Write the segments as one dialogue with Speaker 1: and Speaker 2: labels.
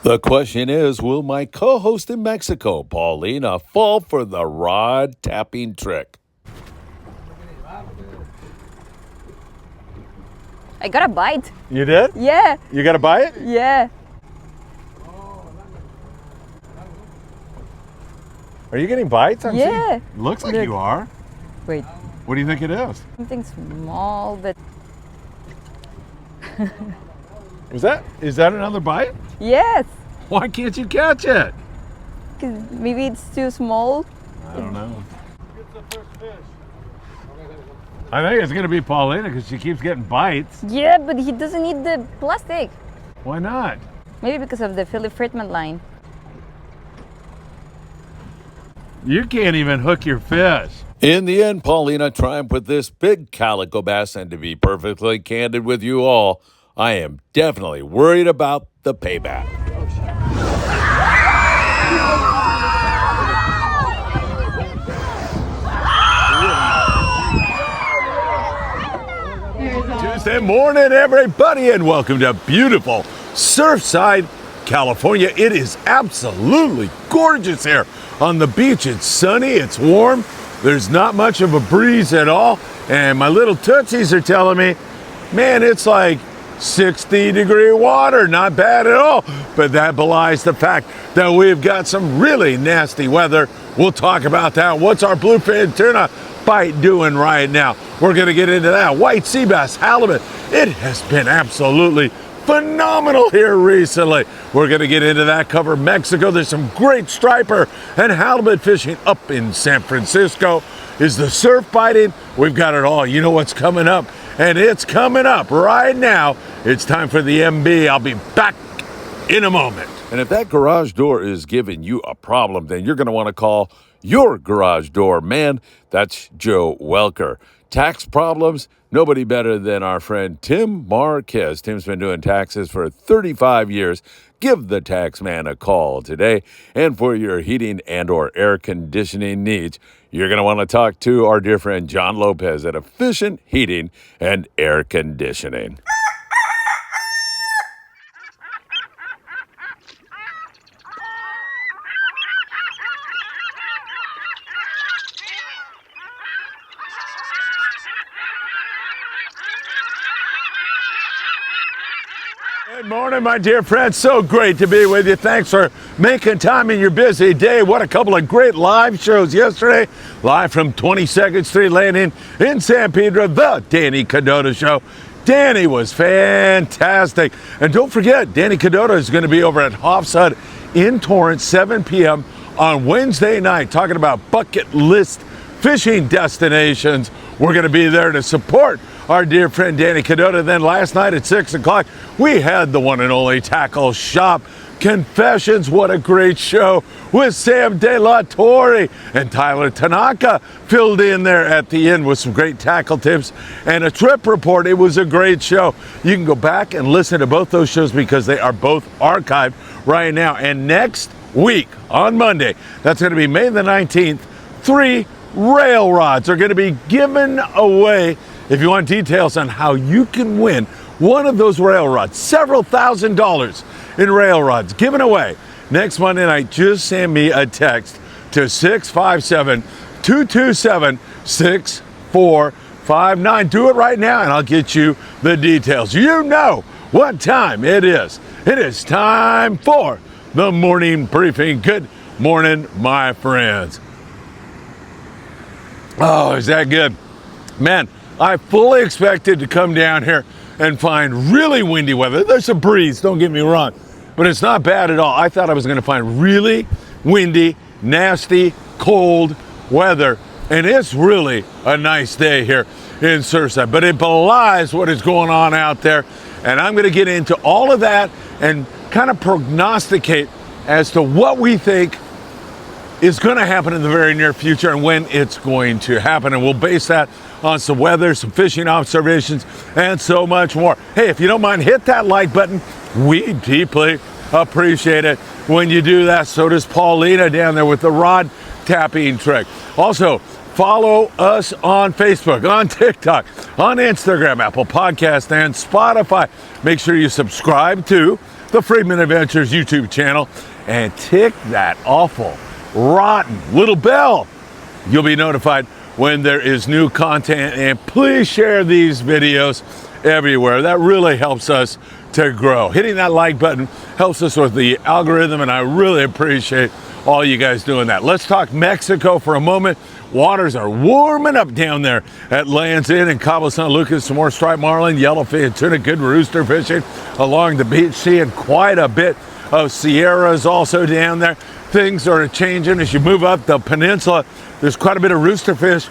Speaker 1: The question is, will my co-host in Mexico, Paulina, fall for the rod tapping trick?
Speaker 2: I got a bite.
Speaker 1: You did?
Speaker 2: Yeah.
Speaker 1: You got a bite?
Speaker 2: Yeah.
Speaker 1: Are you getting bites?
Speaker 2: Yeah.
Speaker 1: Looks like
Speaker 2: Look.
Speaker 1: you are.
Speaker 2: Wait.
Speaker 1: What do you think it is?
Speaker 2: Something small, but
Speaker 1: Is that another bite?
Speaker 2: yes.
Speaker 1: Why can't you catch it?
Speaker 2: 'Cause maybe it's too small.
Speaker 1: I don't know. I think it's going to be Paulina because she keeps getting bites.
Speaker 2: Yeah, but he doesn't need the plastic.
Speaker 1: Why not?
Speaker 2: Maybe because of the Philip Friedman line.
Speaker 1: You can't even hook your fish. In the end, Paulina triumphed with this big calico bass, and to be perfectly candid with you all, I am definitely worried about the payback. Tuesday morning, everybody, and welcome to beautiful Surfside, California. It is absolutely gorgeous here on the beach. It's sunny, it's warm, there's not much of a breeze at all, and my little tootsies are telling me, man, it's like 60-degree water, not bad at all. But that belies the fact that we've got some really nasty weather. We'll talk about that. What's our bluefin tuna bite doing right now? We're going to get into that. White seabass, halibut. It has been absolutely phenomenal here recently. We're going to get into that, cover Mexico. There's some great striper and halibut fishing up in San Francisco. Is the surf biting? We've got it all. You know what's coming up, and it's coming up right now. It's time for the MB. I'll be back in a moment. And if that garage door is giving you a problem, then you're going to want to call your garage door man. That's Joe Welker. Tax problems? Nobody better than our friend Tim Marquez. Tim's been doing taxes for 35 years. Give the tax man a call today. And for your heating and or air conditioning needs, you're going to want to talk to our dear friend John Lopez at Efficient Heating and Air Conditioning. Good morning, my dear friends. So great to be with you. Thanks for making time in your busy day. What a couple of great live shows yesterday. Live from 22nd Street Landing in San Pedro, the Danny Cadota Show. Danny was fantastic. And don't forget, Danny Cadota is going to be over at Hoff's Hut in Torrance, 7 p.m. on Wednesday night, talking about bucket list fishing destinations. We're going to be there to support our dear friend Danny Cadota. Then last night at 6 o'clock, we had the one and only Tackle Shop Confessions. What a great show with Sam De La Torre, and Tyler Tanaka filled in there at the end with some great tackle tips and a trip report. It was a great show. You can go back and listen to both those shows because they are both archived right now. And next week on Monday, that's going to be May the 19th, 3 rail rods are going to be given away. If you want details on how you can win one of those rail rods, several $1,000s in rail rods given away next Monday night, just send me a text to 657-227-6459. Do it right now and I'll get you the details. You know what time it is. It is time for the morning briefing. Good morning, my friends. Oh, is that good? Man, I fully expected to come down here and find really windy weather. There's a breeze, don't get me wrong, but it's not bad at all. I thought I was going to find really windy, nasty, cold weather, and it's really a nice day here in Surfside, but it belies what is going on out there, and I'm going to get into all of that and kind of prognosticate as to what we think is going to happen in the very near future and when it's going to happen. And we'll base that on some weather, some fishing observations, and so much more. Hey, if you don't mind, hit that like button. We deeply appreciate it when you do that. So does Paulina down there with the rod tapping trick. Also, follow us on Facebook, on TikTok, on Instagram, Apple Podcast, and Spotify. Make sure you subscribe to the Friedman Adventures YouTube channel, and tick that awful, rotten little bell. You'll be notified when there is new content, and please share these videos everywhere. That really helps us to grow. Hitting that like button helps us with the algorithm, and I really appreciate all you guys doing that. Let's talk Mexico for a moment. Waters are warming up down there at Land's End in Cabo San Lucas. Some more striped marlin, yellowfin, tuna, good rooster fishing along the beach. Seeing quite a bit of Sierras also down there. Things are changing as you move up the peninsula. There's quite a bit of rooster fish,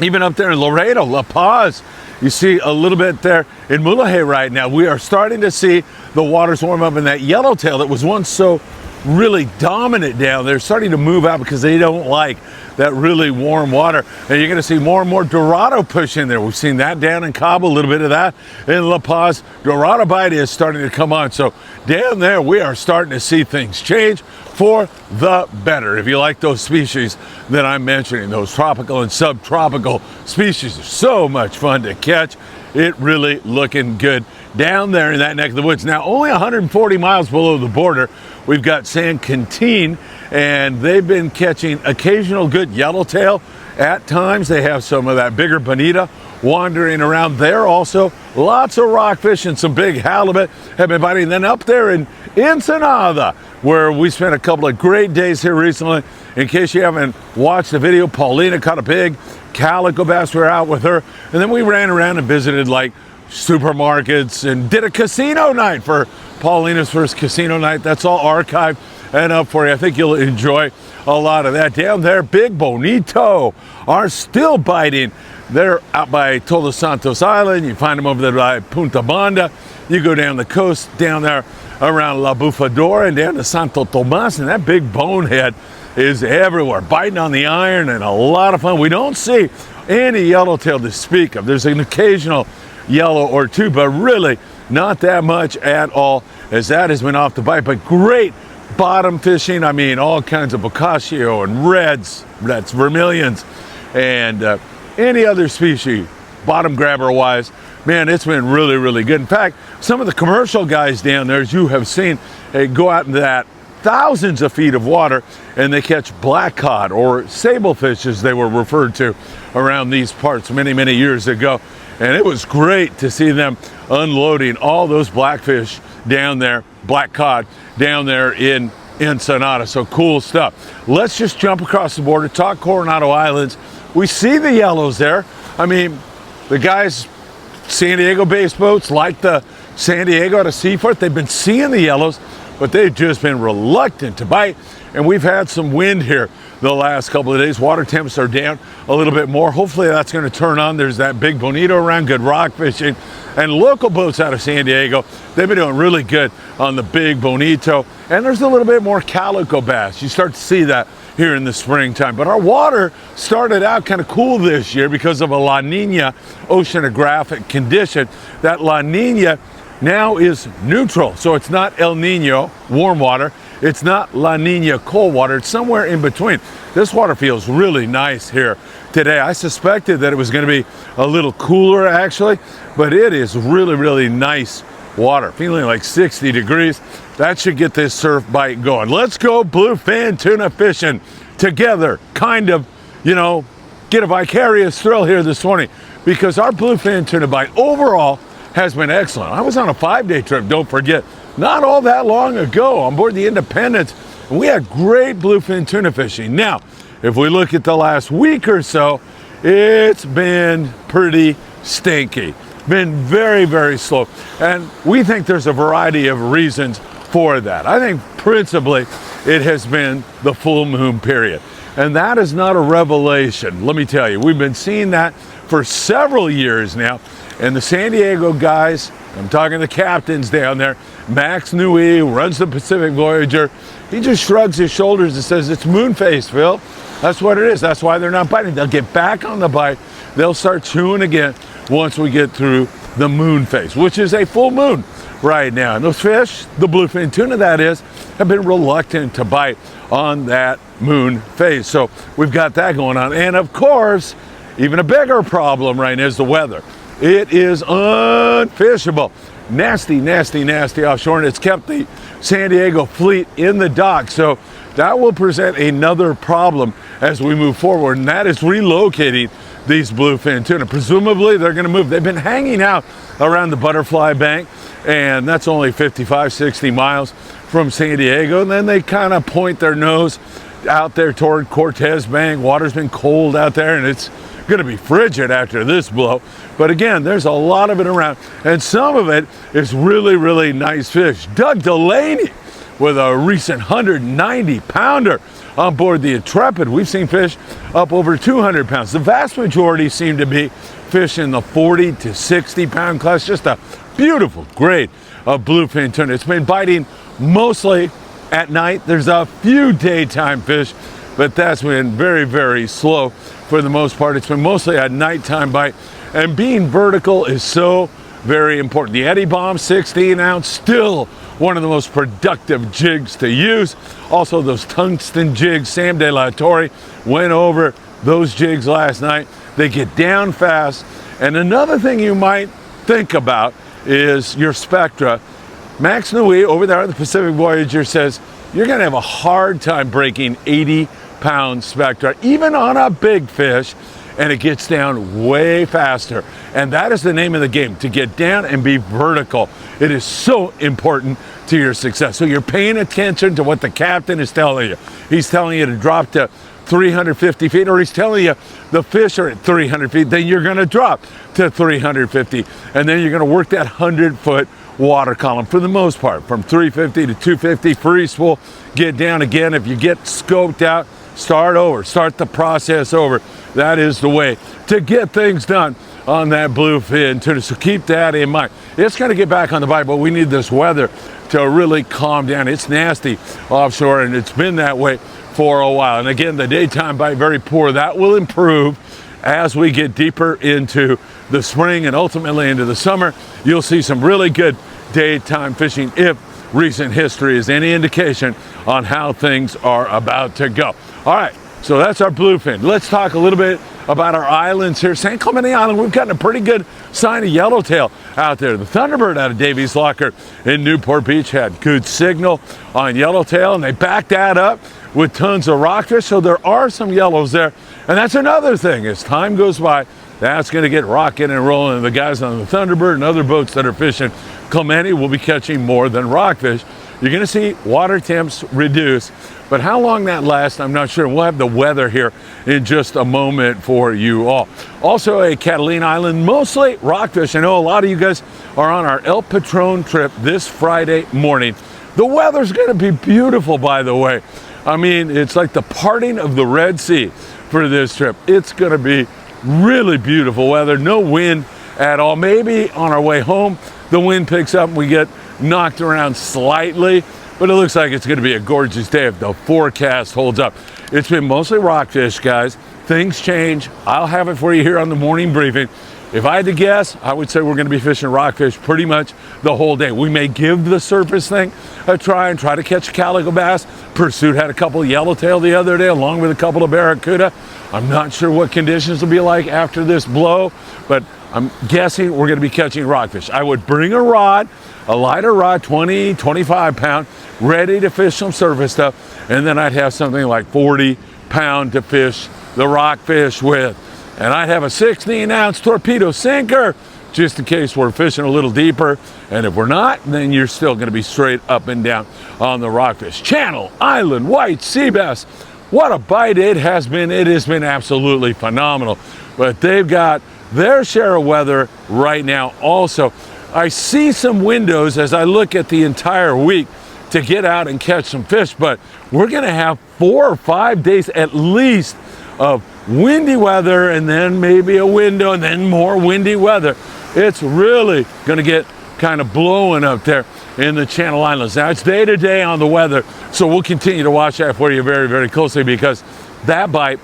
Speaker 1: even up there in Laredo, La Paz. You see a little bit there in Mulegé right now. We are starting to see the waters warm up, and that yellowtail that was once so really dominant down there starting to move out because they don't like that really warm water. And you're going to see more and more Dorado push in there. We've seen that down in Cabo, a little bit of that in La Paz. Dorado bite is starting to come on. So down there, we are starting to see things change for the better. If you like those species that I'm mentioning, those tropical and subtropical species are so much fun to catch. It really looking good down there in that neck of the woods. Now, only 140 miles below the border, we've got San Quintin, and they've been catching occasional good yellowtail. At times, they have some of that bigger bonita wandering around there also. Lots of rockfish and some big halibut have been biting. Then up there in Ensenada, where we spent a couple of great days here recently. In case you haven't watched the video, Paulina caught a big calico bass. We were out with her, and then we ran around and visited like supermarkets and did a casino night for Paulina's first casino night. That's all archived and up for you. I think you'll enjoy a lot of that. Down there, Big Bonito are still biting. They're out by Todos Santos Island. You find them over there by Punta Banda. You go down the coast, down there around La Bufadora and down to Santo Tomas, and that big bonehead is everywhere, biting on the iron, and a lot of fun. We don't see any yellowtail to speak of. There's an occasional yellow or two, but really not that much at all, as that has been off the bite. But great bottom fishing. I mean, all kinds of boccaccio and reds, that's vermilions, and any other species, bottom grabber wise. Man, it's been really, really good. In fact, some of the commercial guys down there, as you have seen, they go out into that thousands of feet of water and they catch black cod or sablefish, as they were referred to around these parts many, many years ago. And it was great to see them unloading all those blackfish down there, black cod down there in Ensenada. So cool stuff. Let's just jump across the border, talk Coronado Islands. We see the yellows there. I mean, the guys, San Diego-based boats like the San Diego out of Seafort, they've been seeing the yellows, but they've just been reluctant to bite. And we've had some wind here the last couple of days. Water temps are down a little bit more. Hopefully that's going to turn on. There's that big bonito around, good rock fishing. And local boats out of San Diego, they've been doing really good on the big bonito. And there's a little bit more calico bass. You start to see that here in the springtime. But our water started out kind of cool this year because of a La Nina oceanographic condition. That La Nina now is neutral. So it's not El Nino, warm water. It's not La Nina, cold water. It's somewhere in between. This water feels really nice here today. I suspected that it was going to be a little cooler actually, but it is really, really nice water. Feeling like 60 degrees. That should get this surf bite going. Let's go bluefin tuna fishing together. Kind of, you know, get a vicarious thrill here this morning because our bluefin tuna bite overall has been excellent. I was on a 5-day trip, don't forget, not all that long ago on board the Independence, and we had great bluefin tuna fishing. Now, if we look at the last week or so, it's been pretty stinky. Been very, very slow. And we think there's a variety of reasons for that. I think principally it has been the full moon period. And that is not a revelation. Let me tell you, we've been seeing that for several years now. And the San Diego guys, I'm talking the captains down there, Max Nui, who runs the Pacific Voyager, he just shrugs his shoulders and says, it's moon phase, Phil. That's what it is. That's why they're not biting. They'll get back on the bite. They'll start chewing again once we get through the moon phase, which is a full moon right now. And those fish, the bluefin tuna that is, have been reluctant to bite on that moon phase. So we've got that going on. And of course, even a bigger problem right now is the weather. It is unfishable nasty, nasty, nasty offshore, and it's kept the San Diego fleet in the dock. So that will present another problem as we move forward, and that is relocating these bluefin tuna. Presumably they're going to move. They've been hanging out around the Butterfly Bank, and that's only 55, 60 miles from San Diego. And then they kind of point their nose out there toward Cortez Bank. Water's been cold out there, and it's going to be frigid after this blow. But again, there's a lot of it around, and some of it is really, really nice fish. Doug Delaney with a recent 190 pounder on board the Intrepid. We've seen fish up over 200 pounds. The vast majority seem to be fish in the 40 to 60 pound class. Just a beautiful grade of bluefin tuna. It's been biting mostly at night. There's a few daytime fish, but that's been very, very slow for the most part. It's been mostly a nighttime bite, and being vertical is so very important. The Eddie Bomb 16 ounce, still one of the most productive jigs to use. Also those tungsten jigs, Sam De La Torre went over those jigs last night. They get down fast. And another thing you might think about is your spectra. Max Nui over there at the Pacific Voyager says you're going to have a hard time breaking 80-pound spectra, even on a big fish, and it gets down way faster. And that is the name of the game, to get down and be vertical. It is so important to your success. So you're paying attention to what the captain is telling you. He's telling you to drop to 350 feet, or he's telling you the fish are at 300 feet, then you're going to drop to 350. And then you're going to work that 100-foot water column for the most part, from 350 to 250, free spool, get down again. If you get scoped out, start over, start the process over. That is the way to get things done on that bluefin tuna. So keep that in mind. It's going to get back on the bite, but we need this weather to really calm down. It's nasty offshore, and it's been that way for a while. And again, the daytime bite very poor. That will improve as we get deeper into the spring and ultimately into the summer. You'll see some really good daytime fishing if recent history is any indication on how things are about to go. All right, so that's our bluefin. Let's talk a little bit about our islands here. San Clemente Island, we've gotten a pretty good sign of yellowtail out there. The Thunderbird out of Davies Locker in Newport Beach had good signal on yellowtail, and they backed that up with tons of rockfish, so there are some yellows there. And that's another thing, as time goes by, that's going to get rocking and rolling. The guys on the Thunderbird and other boats that are fishing Clemente will be catching more than rockfish. You're going to see water temps reduce, but how long that lasts, I'm not sure. We'll have the weather here in just a moment for you all. Also, a Catalina Island, mostly rockfish. I know a lot of you guys are on our El Patron trip this Friday morning. The weather's going to be beautiful, by the way. I mean, it's like the parting of the Red Sea for this trip. It's going to be really beautiful weather, no wind at all. Maybe on our way home, the wind picks up and we get knocked around slightly, but it looks like it's going to be a gorgeous day if the forecast holds up. It's been mostly rockfish, guys. Things change. I'll have it for you here on the morning briefing. If I had to guess, I would say we're going to be fishing rockfish pretty much the whole day. We may give the surface thing a try and try to catch a calico bass. Pursuit had a couple of yellowtail the other day along with a couple of barracuda. I'm not sure what conditions will be like after this blow, but I'm guessing we're going to be catching rockfish. I would bring a rod, a lighter rod, 20, 25 pound, ready to fish some surface stuff, and then I'd have something like 40 pound to fish the rockfish with. And I'd have a 16-ounce torpedo sinker just in case we're fishing a little deeper. And if we're not, then you're still going to be straight up and down on the rockfish. Channel Island white sea bass. What a bite it has been. It has been absolutely phenomenal. But they've got their share of weather right now also. I see some windows as I look at the entire week to get out and catch some fish, but we're going to have 4 or 5 days at least of windy weather, and then maybe a window, and then more windy weather. It's really going to get kind of blowing up there in the Channel Islands. Now, it's day to day on the weather, so we'll continue to watch that for you very, very closely, because that bite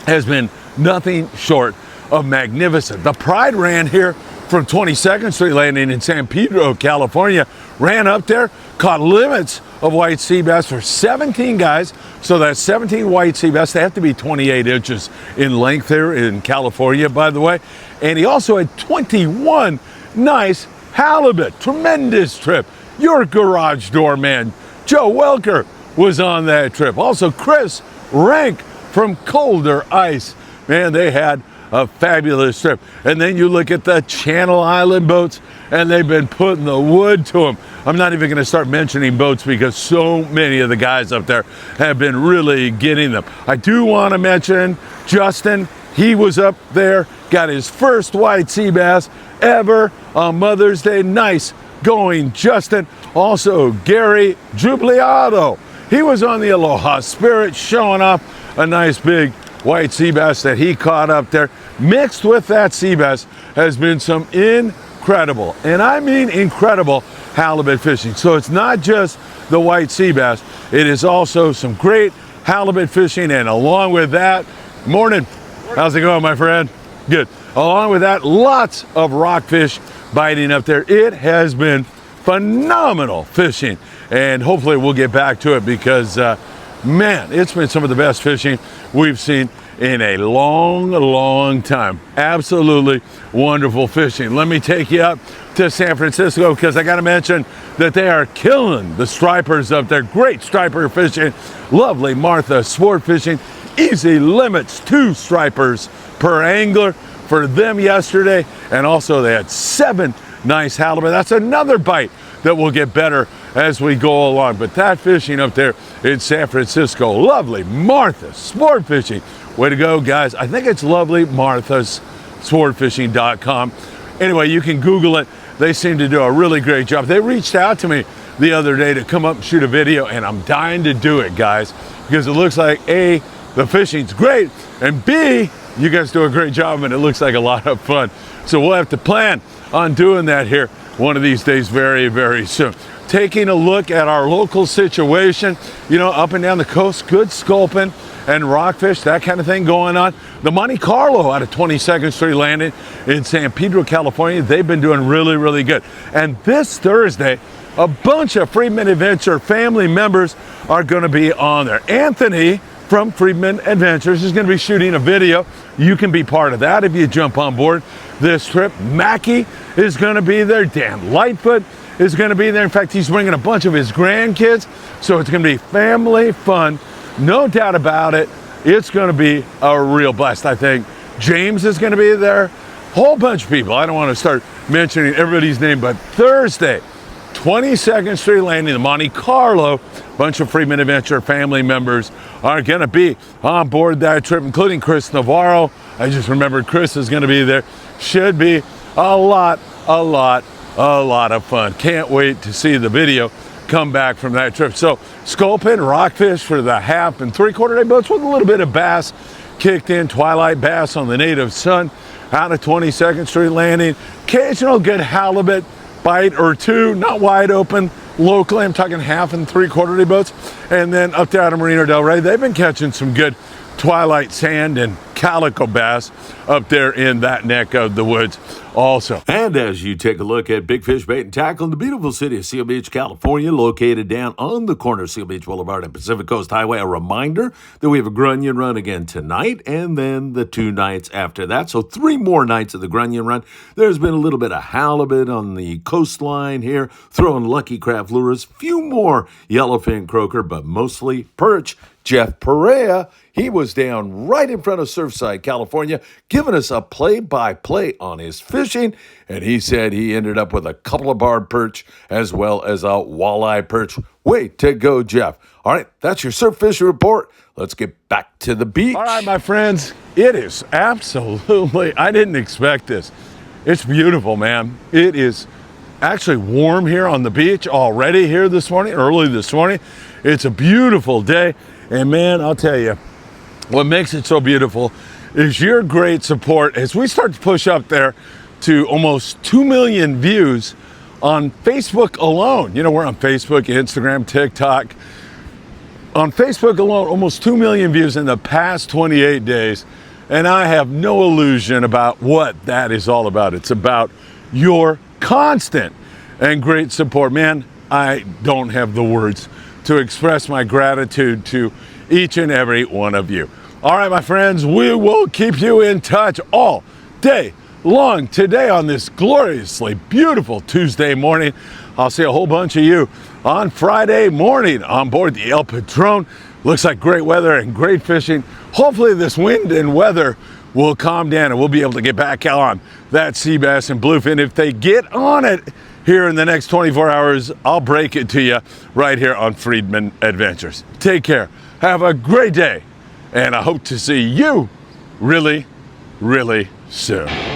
Speaker 1: has been nothing short of magnificent. The Pride ran here from 22nd Street Landing in San Pedro, California, ran up there, caught limits of white sea bass for 17 guys. So that's 17 white sea bass. They have to be 28 inches in length here in California, by the way. And he also had 21 nice halibut, tremendous trip. Your garage door man, Joe Welker, was on that trip. Also, Chris Rank from Colder Ice. Man, they had a fabulous trip. And then you look at the Channel Island boats, and they've been putting the wood to them. I'm not even going to start mentioning boats because so many of the guys up there have been really getting them. I do want to mention Justin. He was up there, got his first white sea bass ever on Mother's Day. Nice going, Justin. Also, Gary Jubiliato. He was on the Aloha Spirit, showing off a nice big white sea bass that he caught up there. Mixed with that sea bass has been some incredible, and I mean incredible, halibut fishing. So it's not just the white sea bass, it is also some great halibut fishing, and along with that, morning, how's it going, my friend? Good. Along with that, lots of rockfish biting up there. It has been phenomenal fishing, and hopefully we'll get back to it because man, it's been some of the best fishing we've seen in a long time. Absolutely wonderful fishing. Let me take you up to San Francisco because I got to mention that they are killing the stripers up there. Great striper fishing. Lovely Martha Sportfishing. Easy limits, 2 stripers per angler for them yesterday. And also they had 7 nice halibut. That's another bite that will get better as we go along. But that fishing up there in San Francisco, Lovely Martha Sportfishing. Way to go, guys. I think it's lovelymarthasportfishing.com. Anyway, you can Google it. They seem to do a really great job. They reached out to me the other day to come up and shoot a video, and I'm dying to do it, guys, because it looks like A, the fishing's great, and B, you guys do a great job, and it looks like a lot of fun. So we'll have to plan on doing that here one of these days very soon. Taking a look at our local situation, you know, up and down the coast, good sculpin and rockfish, that kind of thing going on. The Monte Carlo out of 22nd Street Landing in San Pedro, California, they've been doing really good. And this Thursday, a bunch of Freedman Adventure family members are going to be on there. Anthony from Freedman Adventures is going to be shooting a video. You can be part of that if you jump on board this trip. Mackie is going to be there. Dan Lightfoot is going to be there. In fact, he's bringing a bunch of his grandkids. So it's going to be family fun. No doubt about it. It's going to be a real blast. I think James is going to be there. Whole bunch of people. I don't want to start mentioning everybody's name, but Thursday, 22nd Street Landing, the Monte Carlo, bunch of Freedman Adventure family members are going to be on board that trip, including Chris Navarro. I just remembered Chris is going to be there. Should be a lot of fun. Can't wait to see the video come back from that trip. So sculpin, rockfish for the 1/2 and 3/4 day boats with a little bit of bass kicked in, twilight bass on the native sun out of 22nd Street Landing. Occasional good halibut bite or 2, not wide open locally. I'm talking 1/2 and 3/4 day boats. And then up there out of Marina Del Rey, they've been catching some good twilight sand and calico bass up there in that neck of the woods also. And as you take a look at Big Fish Bait and Tackle in the beautiful city of Seal Beach, California, located down on the corner of Seal Beach Boulevard and Pacific Coast Highway, a reminder that we have a Grunion Run again tonight and then the 2 nights after that. So 3 more nights of the Grunion Run. There's been a little bit of halibut on the coastline here, throwing Lucky Craft lures, few more yellowfin croaker, but mostly perch. Jeff Perea, he was down right in front of Surfside, California, giving us a play-by-play on his fishing, and he said he ended up with a couple of barred perch as well as a walleye perch. Way to go, Jeff. All right, that's your surf fishing report. Let's get back to the beach. All right, my friends, it is absolutely, I didn't expect this. It's beautiful, man. It is actually warm here on the beach already here this morning, early this morning. It's a beautiful day. And man, I'll tell you, what makes it so beautiful is your great support as we start to push up there to almost 2 million views on Facebook alone. You know, we're on Facebook, Instagram, TikTok. On Facebook alone, almost 2 million views in the past 28 days. And I have no illusion about what that is all about. It's about your constant and great support. Man, I don't have the words to express my gratitude to each and every one of you. All right, my friends, we will keep you in touch all day along today on this gloriously beautiful Tuesday morning. I'll see a whole bunch of you on Friday morning on board the El Patron. Looks like great weather and great fishing. Hopefully this wind and weather will calm down and we'll be able to get back out on that sea bass and bluefin. If they get on it here in the next 24 hours, I'll break it to you right here on Friedman Adventures. Take care. Have a great day. And I hope to see you really, really soon.